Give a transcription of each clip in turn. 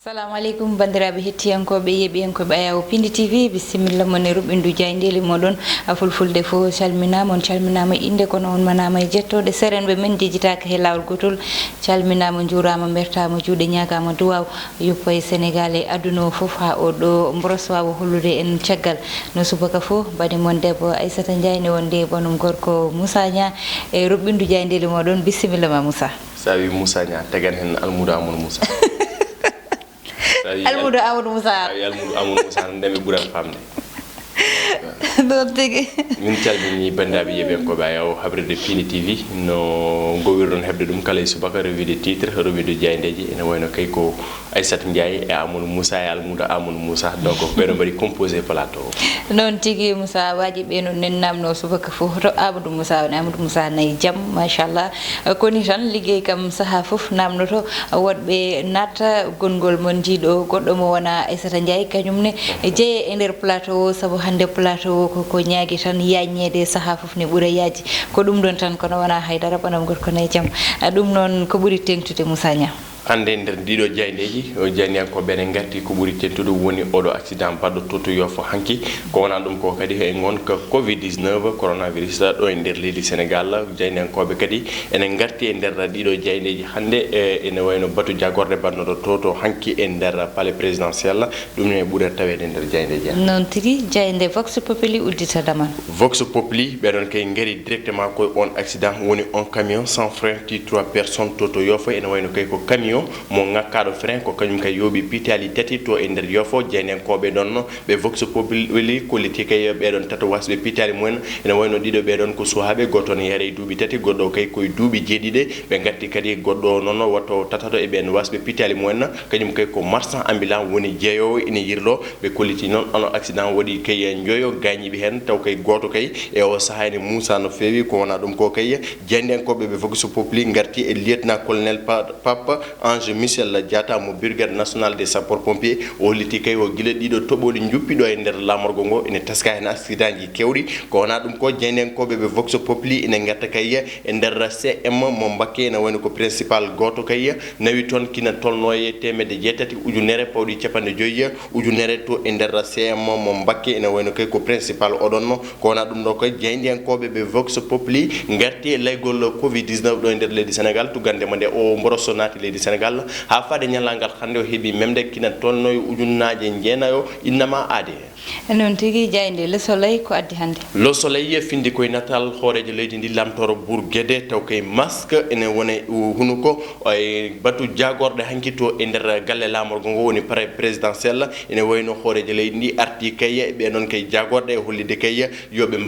Assalamu alaikum bandiraɓe hettiyankoɓe yeɓiyankoɓe Ayaw Pindi TV bisimilla mon e ruɓindu jayndeli moɗon fulfulde fo calminama on calminama inde kono on manama e jettoɗe serenɓe men jejitaka he lawol gotol calminama jurama bertama juuɗe ñagama duwaw yoppo e Sénégal e aduna o foof ha oɗo mboros wawa hollude en caggal no subaka fo bani mon debbo Aissata Ndiaye ne wonde bonum gorko Moussa Nia e ruɓindu jayndeli moɗon bisimilla ma Moussa. Sawi Moussa Nia tegan hen almudo Amadou Moussa. Almudo Amadou Moussa. Almudo Amadou Moussa ndemi ɓuran famde. ɗon tigi min calmini bandiraɓe yeɓenkoɓe Ayaw habrede Pindi TV no gowirɗon hebde ɗum kala e subaka revue de titre revue de jayndeji ene wayno kay ko Aissata Ndiaye e Amadou Moussa e almudo Amadou Moussa donc ɓeɗo mbaɗi composé plateau noon tigui Moussa waji ɓe noon nen namno subaka foof to Amadou Moussa woni Amadou Moussa nayi jaam machallah koni tan ligguey kam saaha foof namdoto woɗɓe natta gongol mon jiiɗo goɗɗo mo wona Aissata Ndiaye kañumne jeeye e nder plateau o saabu hande plateau ko ñaagui tan yaññede saaha foof ne ɓuura yaaji ko ɗum ɗon tan kono wona haydara ɓanam gorko nayi jaam ɗum noon ko ɓuuri tengtude Moussa Nia hande nder ndiɗo jayndeji o jayniyankoɓe ene garti ko ɓuuri tentude woni oɗo accident baɗɗo toto yofo hanki ko wona ɗum ko kadi e gon ko covid 19 coronavirus ɗo e nder leydi Sénégal jayniyankoɓe kadi ene garti e nder ɗiɗo jayndeji hande ene wayno batu jagorde bannoɗo toto hanki e nder palais présidentiel ɗum ne ɓuurata tawede e nder jayndeji noon tigui jaynde Vox Populi udditadaman Vox Populi ɓeɗon kay gaari directement koye on accident woni on camion sans frein ti 3 personnes toto yofo ene wayno kay ko camion mo ngakkaɗo frein ko kañum kay yooɓi pitali tati to e nder yofo jeynenkoɓe ɗon ɓe Vox Populi kolliti kay ɓeɗon tato wasɓe pitali mumen ene wayno ɗiɗo ɓeɗon ko suhaɓe goto ne yare duuɓi tati goɗɗo kay koye duuɓi jeeɗiɗe ɓe gatti kadi goɗɗo noon watto tatato e ɓen wasɓe pitali mumen kañum kay ko marchand ambulant woni jeeyowo ene yirlo ɓe kolliti noon ono accident waɗi kay joyo gañiɓe hen taw kay goto kay e o saaha ene muusa no fewi ko wona ɗum ko kay jeynenkoɓe ɓe Vox Populi garti e lieutenant colonel Pape Ange Michel Diatta mo brigade national des sapeurs pompiers o holliti kay o guila ɗiɗo toɓoli juppiɗo e nder lamorgo ngo ene taska hen accident ji kewɗi ko wona ɗum ko jeynenkoɓe ɓe Vox Populi ene garta kay e nder CM mo Mbacké ene woni ko principal goto kay nawi toon kina tolno e temedde jeetati ujunere pawɗi capanɗe joyyi ujunere to e nder CM mo Mbacké ene wayno kay ko principal oɗon ko wona ɗum ɗo koy jeynenkoɓe ɓe Vox Populi garti e laygol covid 19 ɗo e nder leydi Sénégal tugande mo nde o mborosso naati leydi Sénégal ha fade ñallangal hande o heeɓi memde kina tolno e ujunnaje jeenayo innama aade noon tigui jaynde Le Soleil ko addi hande Le Soleil findi koye natal hoorejo leydi ndi lamtoro Bour Guédé taw kay masque ene wona hunuko e batu jagorɗe hanki to e nder galle lamorgo ngo woni palais présidentiel ene wayno hoorejo leydi ndi arti kay ɓe noon kay jagorɗe e hollide kay yoɓe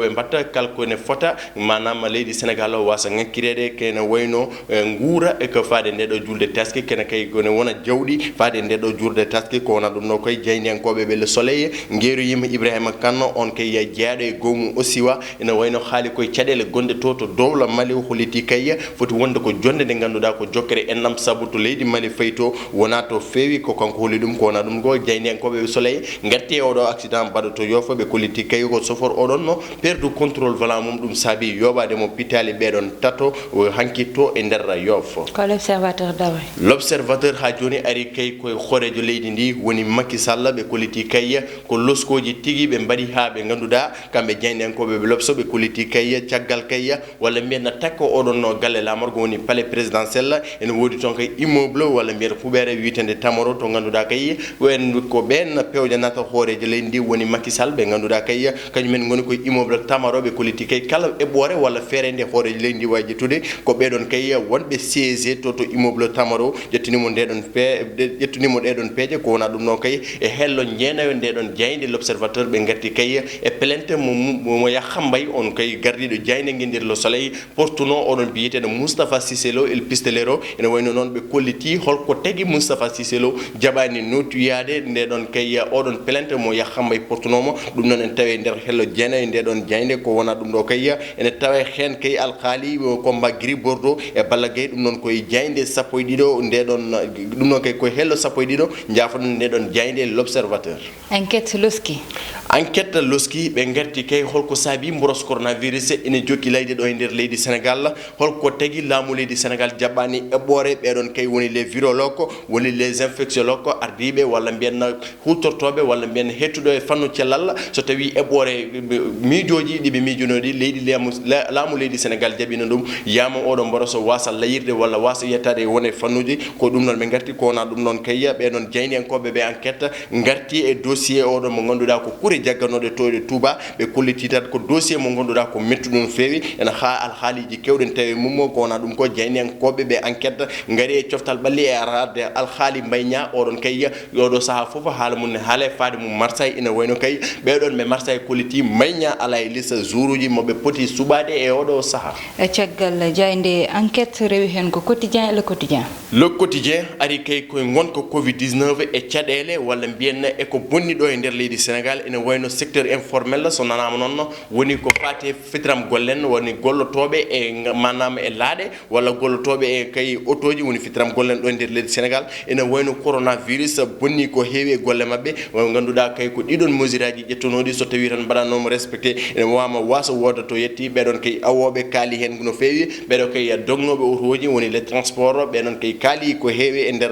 mbatta kala kone fota manam leydi Sénégal o wasa ŋakkirede kene wayno nguura e ko faade ndeɗo julde taski kene kay kone wona jawɗi faade ndeɗo jurde taski ko wona ɗum no koye jeynenkoɓe ɓe Le Soleil ngeeru yimɓe Ibrahima Kane on kay jeeyaɗo e gowmum Osiwa ene wayno haali koye caɗele gonɗe to dowla Mali holliti kay foti wonde ko jonde nde ganduɗa ko jokkere ennam saabu to leydi Mali fayi to wona to feewi ko kanko holli ɗum ko wona ɗum go jeynenkoɓe ɓe Soleil garti e oɗo accident baɗo to Yoff ɓe kolliti kay ko chauffeur oɗon no perdu contrôle volant mum ɗum saabi yoɓademo pitali ɓeɗon tato hanki to e nder Yoff ko l'observateur dawa l'observateur ha joni ari kay koye hoorejo leydi ndi woni Macky Sall ɓe kolliti kay ko loskoji tigui ɓe mbaɗi ha ɓe ganduɗa kamɓe jeynenkoɓe ɓe lobso ɓe kolliti kay caggal kay walla mbiyen takko oɗon no galle lamorgo woni palais présidentiel ene wodi toon kay immeuble walla mbiyen huɓere witende Tamaro to ganduɗa kay wen ko ɓen pewjanata hoorejo leydi ndi woni Macky Sall ɓe ganduɗa kay kañumen goni koye immeuble Tamaro ɓe kolliti kay kala eɓɓore walla feere nde hoorejo leydi ndi wawi ƴettude ko ɓeɗon kay wonɓe siégé to immeuble Tamaro ƴettunimo ɗeɗon peeje ko wona ɗum no kay e hello jeenayo ndeɗon jaynde l'observateur ɓe garti kay e plainte mo Yakhambay on kay gardiɗo jaynde guendir Le Soleil portuno oɗon biyeteɗo Moustapha Cissé Lo el pistolero ene wayno noon ɓe kolliti holko tagui Moustapha Cissé Lo jaɓani notuyade ndeɗon kay oɗon plainte mo Yakhambay portunomo ɗum noon en tawi nder hello jeenayo ndeɗon jaynde ko wona ɗum ɗo kay ene tawe hen kay alkali combat Gris Bordeaux e Balla Gaye ɗum noon koye jaynde sappo e ɗiɗo ndeɗon ɗum noon kay koye hello sappo e ɗiɗo jaafoɗon ndeɗon jaynde l'observateur. Enquête loski. Enquête loski ɓe garti kay holko saabi mboros coronavirus ene jokki layde ɗo e nder leydi Sénégal holko tagi laamu leydi Sénégal jaɓɓani eɓɓore ɓeɗon kay woni les virologues woni les infectiologues ardiɓe walla mbiyen hutortoɓe walla mbiyen hettuɗo e fannu cellal so tawi eɓɓore miijoji ɗiɓe miijonoɗi leydi laamu leydi Sénégal jaɓino ɗum yama oɗo mboroso wasa layirde walla wasa yettade wone fannuji ko ɗum noon ɓe garti ko wona ɗum noon kay ɓeɗon jayniyankoɓe ɓe enquête garti e dossier oɗo mo ganduɗa ko kuure jagganoɗe to e Touba ɓe kolliti tan ko dossier mo ganduɗa ko mettuɗo no fewi ene alhaaliji kewɗen tawi mum ko wona ɗum ko jayniyankoɓe ɓe enquête gaari e coftal ɓalli e arade alhaali mbayña oɗon kay oɗo saaha foof haala mum ne haale faade mum Marseille ina wayno kay ɓeɗon ɓe Marseille kolliti mbayña ala e lista jour uji moɓe poti suɓade e oɗo saaha caggal jayde enquête rewi hen ko quotidien le quotidien ari kay koye gonka covid-19 e caɗele walla mbiyen eko bonni ɗo e nder leydi Sénégal ene wayno secteur informel so nanama noon woni ko fate fitiram gollen woni gollotoɓe e manama e laaɗe walla gollotoɓe e kay autoji woni fitiram gollen ɗo e nder leydi Sénégal ene wayno coronavirus bonni ko heewi e golle mabɓe ganduɗa kay ko ɗiɗon mesure aji ƴettonoɗi so tawi tan mbaɗanoma respecté ene wama wasa woda to yetti ɓeɗon kay awoɓe kaali hen no fewi ɓeɗo kay dognoɓe autoji woni les transport ɓeɗon kay kaali ko heewi e nder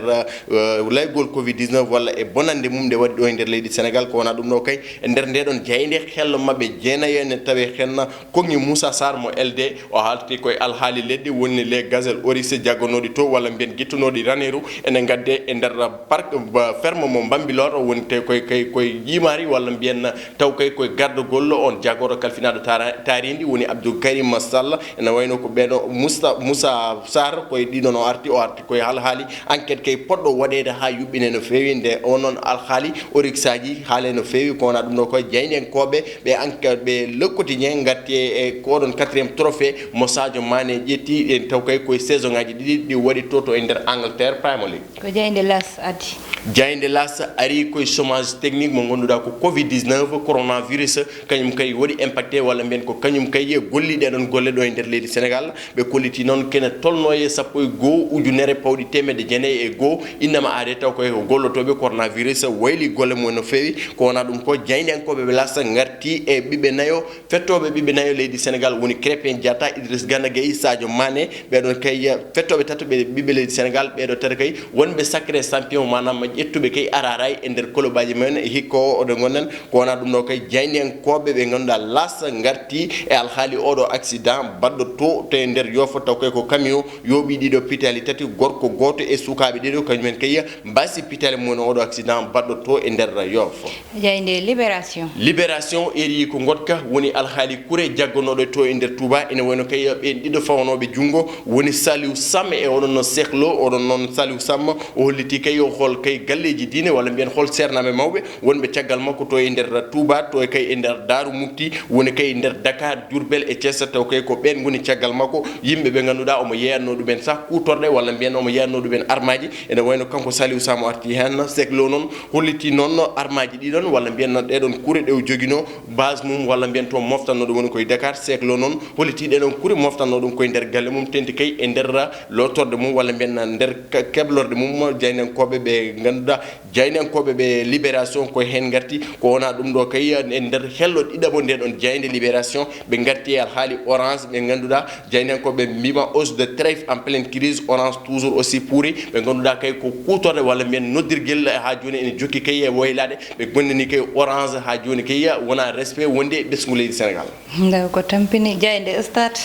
laygol covid-19 walla e bonande mum nde waɗi ɗo e nder leydi Sénégal ko wona ɗum ɗo kay e nder ndeɗon jeyde hello mabɓe jeenayo ene tawe hen kogni Moussa Sarr mo LD o haalti koye alhaali leddi woni les gazelle oryx jagganoɗi to walla mbiyen guittunoɗi raneru ene gadde e nder parc ferme mo Bambilor woni te koye jimari walla mbiyen taw kay koye gardogol on jagoro kalfinaɗo taridi woni Abdou Karim Sall ene wayno ko ɓeɗo Moussa Sarr koye ɗiɗon o arti koye alhaali enquête kay poɗɗo waɗede ha yuɓɓine no fewi nde onon alhaali oryx aji haale no fewi ko wona ɗum ɗo koye jayniyankoɓe ɓe enquête ɓe le quotidien gatti e koɗon 4e trophée mo Sadio Mané ƴetti en taw kay koye saison ngaji ɗiɗi ɗi waɗi to e nder Angleterre Premier League ko jayde las addi jayde las ari koye chômage technique mo ganduɗa ko covid-19 coronavirus kañum kay waɗi impacté walla mbiyen ko kañum kay golliɗe ɗon golle ɗo e nder leydi Sénégal ɓe kolliti noon kene tolno e 1.5 ujunere pawɗi temedde jeenayyi e goho innama aade taw koye gollotoɓe coronavirus wayli golle mum no fewi ko wona ɗum ko jayniyankoɓe ɓe lasta garti e ɓiɓɓe nayo fettoɓe ɓiɓɓe nayo leydi Sénégal woni Krépin Diatta Idriss Gana Gueye Sadio Mané ɓeɗon kay fettoɓe tatoɓe ɓiɓɓe leydi Sénégal ɓeɗo tata kay wonɓe sacré champion manam ƴettuɓe kay araray e nder kolobaji men e hikko oɗo gonnen ko wona ɗum ɗo kay jayniyankoɓe ɓe ganduɗa lasta garti e alhaali oɗo accident baɗɗo to e nder Yoff taw kay ko camion yooɓi ɗiɗo pitali tati gorko goto e sukaɓe ɗiɗo kañumen kay mbasi pitali mum oɗo accident baɗɗo to e nder Yoff jayde libération eri ko gotka woni alhaali kure jaggonoɗo to e nder Touba ene wayno kay ɓen ɗiɗo fawnoɓe jungo woni Saliou Sam e oɗon no sehlo oɗon noon Saliou Sam o holliti kay o hol kay galleji diine walla mbiyen hol sernaɓe mawɓe wonɓe caggal makko to e nder Touba to e kay e nder Darou Mouhty woni kay e nder Dakar Diourbel e Thiès taw kay ko ɓen goni caggal makko yimɓe ɓe ganduɗa omo yeyanno ɗumen sah kutorɗe walla mbiyen omo yeyanno ɗumen armaji ene wayno kanko Saliou Sam o arti hen sehlo noon holliti noon armaji ɗiɗon walla mbiyen ɗeɗon kure ɗe o joguino base mum walla mbiyen to moftanno ɗum woni koye Dakar sehlo noon holliti ɗeɗon kure moftanno ɗum koye nder galle mum tenti kay e nder lotorde mum walla mbiyen nder keblorde mum jayniyankoɓe ɓe ganduɗa jayniyankoɓe ɓe libération koye hen garti ko wona ɗum ɗo kay e nder hello ɗiɗaɓo ndeɗon jayde libération ɓe garti e alhaali orange ɓe ganduɗa jayniyankoɓe mbima hausse de tarif en pleine crise orange toujours aussi pourri ɓe ganduɗa kay ko kutorde walla mbiyen noddirguel ha joni ene jokki kay e woylade ɓe gondini kay orange ha joni kay wona respect wonde ɓesgu leydi Sénégal nda ko tampini jayde stade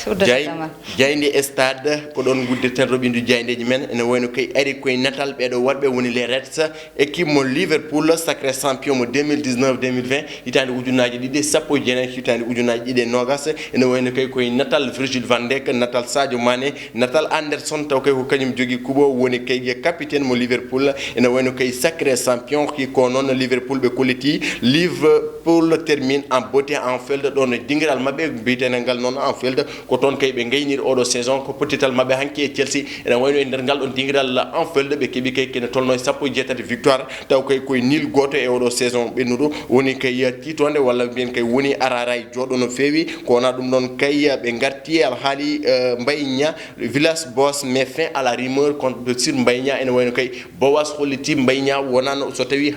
jayde stade ko ɗon guddirten roɓindu jaydeji men ene wayno kay ari koye natal ɓeɗo waɗɓe woni les Reds équipe mo Liverpool sacré champion mo 2019-2020 hitande ujunaji ɗiɗi sappo e jeenayyi hitande ujunaji ɗiɗi e nogas ene wayno kay koye natal Virgil van Dijk natal Sadio Mané natal Anderson taw kay ko kañum jogui kuɓo woni kay capitaine mo Liverpool ene wayno kay sacré champion ko noon Liverpool ɓe kolliti Live Liverpool termine en beauté en felde ɗon dingiral mabɓe bitengal ngal noon en felde ko toon kay ɓe gayniri oɗo saison ko petital mabɓe hanki e Chelsea ene wayno e nder ngal ɗon dingiral en felde ɓe keeɓi kay kene tolno e 17 victoire taw kay koye nil goto e oɗo saison ɓennuɗo woni kay titonde walla mbiyen kay woni araray joɗo no fewi ko wona ɗum ɗon kay ɓe garti alhaali Mbaye Niang Villas Boas met fin à la rumeur contre sur Mbaye Niang ene wayno kay Boas holliti Mbaye Niang wonano so tawi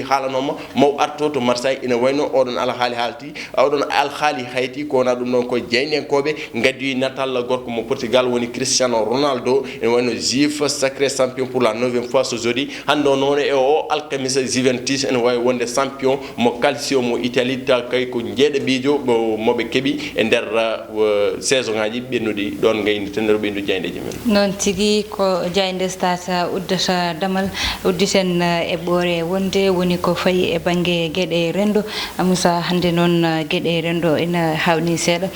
haalanoma maw arto to Marseille ene wayno oɗon alhaali haalti oɗon alhaali hayti ko wona ɗum ɗon koye jeynenkoɓe gaddi natal gorko mo Portugal woni Cristiano Ronaldo ene wayno Juve sacré champion pour la 9e fois ce jeudi hande noon e o alkamisa Juventus ene wawi wonde champion mo calcio mo Italie ta kay ko jeeɗa biijo moɓe keeɓi e nder saison ngaji ɓennuɗi ɗon gayni tenere ɓendu jayndeji men noon tigui ko jaynde stata uddata damal udditen e ɓoore wonde woni ko fayi e banggue gueɗe rendo Moussa hande noon gueɗe rendo ina hawni seeɗa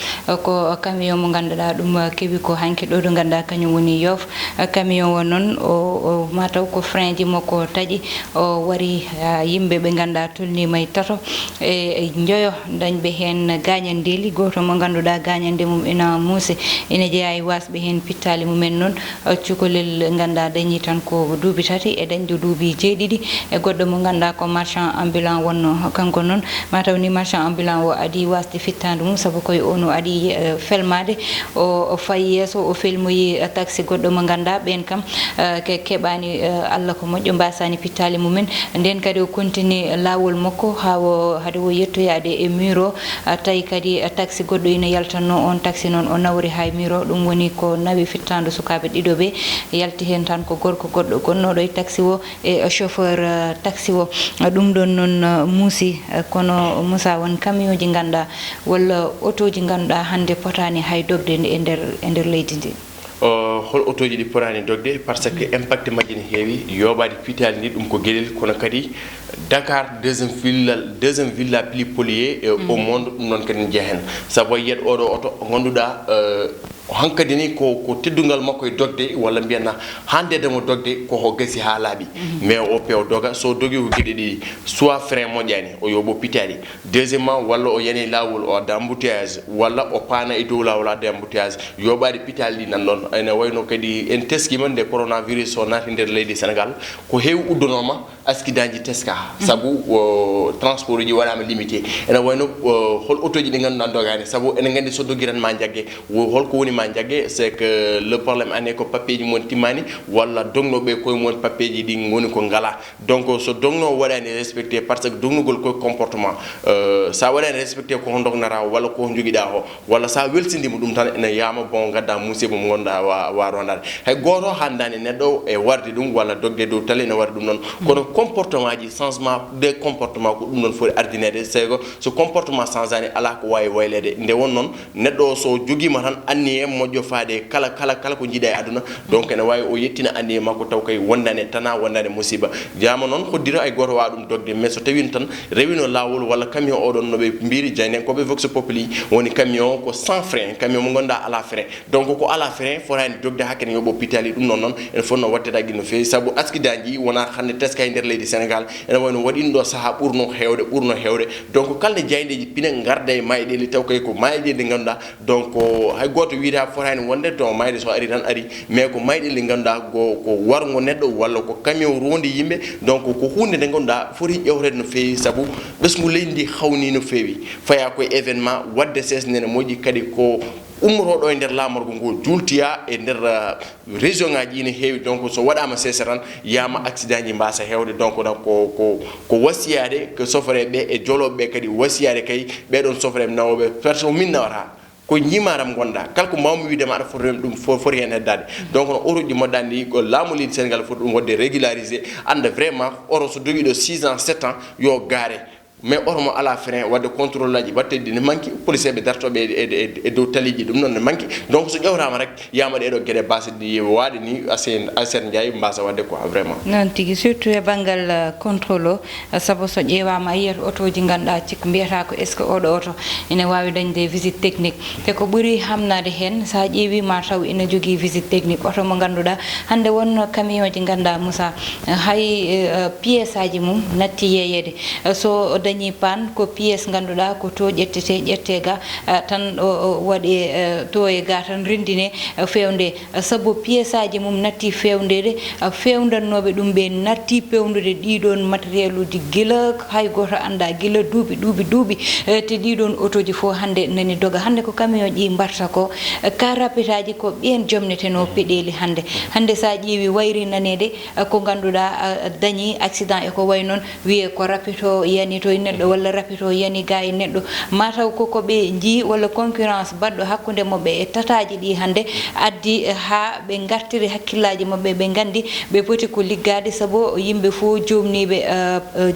ko camion mo ganduɗa ɗum keeɓi ko hanki ɗo ɗo ganduɗa kañum woni Yoff camion o noon o mataw ko frein ji makko taaƴi o wari yimɓe ɓe ganduɗa tolnima e tato e joyo dañɓe hen gañandeli goto mo ganduɗa gañande mum ina muusi ina jeeya e wasɓe hen pittali mumen noon cukalel ganduɗa dañi tan ko duuɓi tati e dañde duuɓi jeeɗiɗi e goɗɗo mo ganduɗa ko marchand ambulant wonno kanko noon mataw ni marchand ambulant o adi wasde fittande mum saabu koye ono adi felmade o fayi yesso o felmoyi taxi goɗɗo mo ganduɗa ɓen kam keɓani Allah ko moƴƴo mbasani pittali mumen nden kadi o continue lawol makko haade o yettoyade e muro tawi kadi taxi goɗɗo ina yaltanno on taxi noon o nawri hay muro ɗum woni ko nawi fittande sukaɓe ɗiɗo ɓe yalti hen tan ko gorko goɗɗo gonnoɗo e taxi o e chauffeur taxi o ɗum ɗon noon muusi kono Moussa won camion ji ganduɗa walla auto ji ganduɗa hande potani hay dogde e nder leydi ndi hol auto ji ɗi potani dogde par ce que impact majji ne heewi yoɓade pitali ndi ɗum ko gueɗel kono kadi Dakar deuxième ville la plus polluée au monde ɗum noon kadi jeehen saabu yiyat oɗo auto ganduɗa hankadi ni ko teddungal makko e dogde walla mbiyanna handede mo dogde koko gasi ha laaɓi mais o pew doga so dogi ko gueɗe ɗiɗi soit frein moƴƴani o yoɓo pitali deuxièmement walla o yani lawol o adda embouteillage walla o paana e dow lawol adda embouteillage yoɓade pitali ɗi nan ɗon ene wayno kadi en teskima nde coronavirus o naati nder leydi Sénégal ko heewi uddunoma askidaji teska saabu transport uji waɗama limité ene wayno hol auto ji ɗi ganduɗa dogani saabu ene gandi so dogiran ma jagge holko woni ma jagge c'est que le problème ane ko papier ji mon timmani walla dognoɓe koye mon papier ji ɗi woni ko ngala donc so dogno waɗani respecté par ce que dognugol koye comportement sa waɗani respecté ko dognata walla ko joguiɗa o walla sa welsindima ɗum tan ene yama bon gadda musiba mo gonɗa wa rondade hay goto handani neɗɗo e warde ɗum walla dogde dow tali ne waɗa ɗum noon kono comportement ji changement de comportement ko ɗum noon foti ardinede c'est que so comportement changeani ala ko wawi waylede nde won noon neɗɗo so joguima tan anniye moƴƴo faade kala ko jiiɗa e aduna donc ene wawi o yettina anniye makko taw kay wondane tana wondane musiba jama noon hoddira ay goto wawa ɗum dogde mais so tawino tan rewino lawol walla camion oɗon noɓe mbiri jaynenkoɓe vox populi woni camion ko sans frein camion mo gonda ala frein donc ko ala frein fotani dogde hakkene yoɓo pitali ɗum noon ene fonno wattedaki no fewi saabu askidaji wona hande teska e nder leydi Sénégal ene wayno waɗino ɗo saaha ɓurno hewde donc kalde jaydeji pine garda e mayɗeli taw kay ko mayɗe ɗe ganduɗa donc hay goto wiita fotani wonde to mayde so ari tan ari mais ko mayɗele ganduɗa ko wargo neɗɗo walla ko camion rondi yimɓe donc ko hunde nde ganduɗa foti ƴewrede no fewi saabu ɓesgu leydi ndi hawni no fewi faya koye événement wadde sesnene moƴƴi kadi ko ummotoɗo e nder lamorgo ngo jultiya e nder région ngaji ine heewi donc so waɗama sese tan yama accident ji mbasa hewde donc ko wasiyade ko soforeɓe e joloɓeɓe kadi wasiyade kay ɓeɗon soforeɓe nawoɓe personne min nawata ko ñimaram gonɗa kala ko mawmi widema aɗa foti ɗum foti hen heddade donc no oruji moɗɗandi ko laamu leydi Sénégal foti ɗum wadde régularisé anda vraiment oro so jogui ɗo 6 ans 7 ans yo gaare mais ormo ala frein wadde contrôle aji batteɗi ne manki policier ɓe dartoɓe e dow taliji ɗum noon ne manki donc so ƴewrama rek yama ɗeɗo gueɗe base ɗi waɗi ni asen Ndiaye mbasa wadde quoi vraiment noon tigui surtout e banggal contrôle o saabu so ƴewama a yiyat auto ji ganduɗa cikka mbiyata ko est ce que oɗo auto ene wawi dañde visite technique te ko ɓuuri hamnade hen sa ƴeewima taw ina jogui visite technique auto mo ganduɗa hande wonno camion ji ganduɗa Moussa hay pièce aji mum natti yeyede so dañi pan ko pièce ganduɗa ko to ƴettega tan waɗe to e ga tan rendine fewde sabu pièce aji mum natti fewndede fewdannoɓe ɗum ɓe natti pewnude ɗiɗon matériel uji gila hay goto anda gila duuɓi te ɗiɗon autoji fo hande nani doga hande ko camion ƴi mbarta ko car rapide aji ko ɓen jomneteno peɗeli hande sa ƴeewi wayri nanede ko ganduɗa dañi accident e ko way noon wiye ko rapito yani to neɗɗo walla rapito yani ga e neɗɗo mataw koko ɓe jii walla concurrence baɗɗo hakkude mabɓe e tataji ɗi hande addi ha ɓe gartiri hakkillaji mabɓe ɓe gandi ɓe poti ko liggade saabu yimɓe fo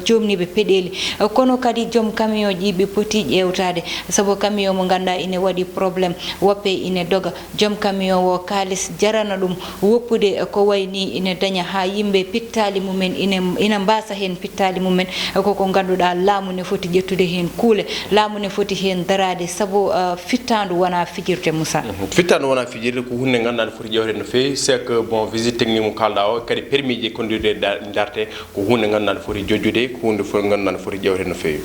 jomniɓe peɗeli kono kadi joom camion ji ɓe poti ƴewtade saabu camion mo ganduɗa ine waɗi probléme woppe ine doga joom camion o kalis jarana ɗum woppude ko wayni ine daña ha yimɓe pittali mumen ina mbasa hen pittali mumen koko ganduɗa laamu ne foti ƴettude hen kuule laamu ne foti hen darade saabu fittandu wona fijirde Moussa fittandu wona fijirde ko hunde ganduɗa foti ƴewrede no fewi c'est que bon visite technique mo kalɗa o kadi permis ji conduire darte ko hunde ganduɗa foti jojjude ko hunde fo ganduɗa foti ƴewrede no fewi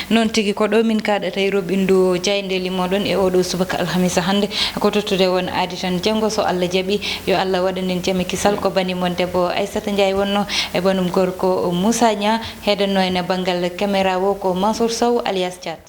noon tigui ko ɗo min kaɗata e roɓindu Diaydeli moɗon e oɗo subaka alhamisa hande ko tottude won aadi tan janggo so Allah jaaɓi yo Allah waɗanen jaami kisal ko bani mon debbo Aissata Ndiaye wonno e banum gorko Moussa Nia heɗanno ene banggal caméra o ko Mansour Sow alias Thiat